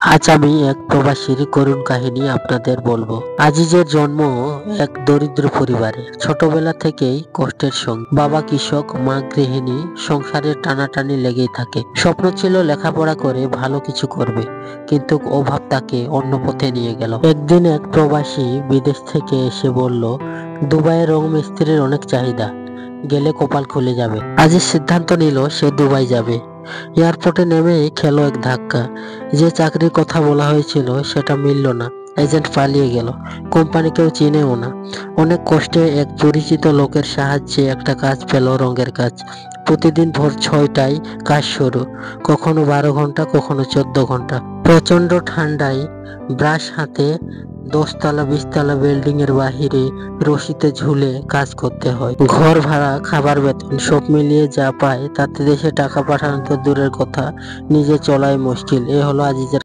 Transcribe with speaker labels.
Speaker 1: আজ আমি এক প্রবাসীর করুণ কাহিনী আপনাদের বলবো। আজিজের জন্ম এক দরিদ্র পরিবারে। ছোটবেলা থেকেই কষ্টের সঙ্গে। বাবা কৃষক, মা গৃহিণী। সংসারের টানাটানি লেগেই থাকে। স্বপ্ন ছিল লেখাপড়া করে ভালো কিছু করবে, কিন্তু অভাব তাকে অন্য পথে নিয়ে গেল। একদিন এক প্রবাসী বিদেশ থেকে এসে বলল, দুবাইয়ের রং মিস্ত্রির অনেক চাহিদা, গেলে কপাল খুলে যাবে। আজিজ সিদ্ধান্ত নিল সে দুবাই যাবে। এয়ারপোর্টে নেমেই খেলো এক ধাক্কা। যে চাকরির কথা বলা হয়েছিল সেটা মিলল না। এজেন্ট পালিয়ে গেল, কোম্পানি কেউ চিনেও না। অনেক কষ্টে এক পরিচিত লোকের সাহায্যে একটা কাজ পেল, রঙের কাজ। প্রতিদিন ভোর 6টায় কাজ শুরু, কখনো 12 ঘন্টা, কখনো 14 ঘন্টা। প্রচন্ড ঠান্ডায় ব্রাশ হাতে 10 তলা 20 তলা বিল্ডিং এর বাহিরে রশিতে ঝুলে কাজ করতে হয়। ঘর ভাড়া, খাবার, বেতন সব মিলিয়ে যা পায় তাতে দেশে টাকা পাঠানো তো দূরের কথা, নিজে চলাই মুশকিল। এ হলো আজিজের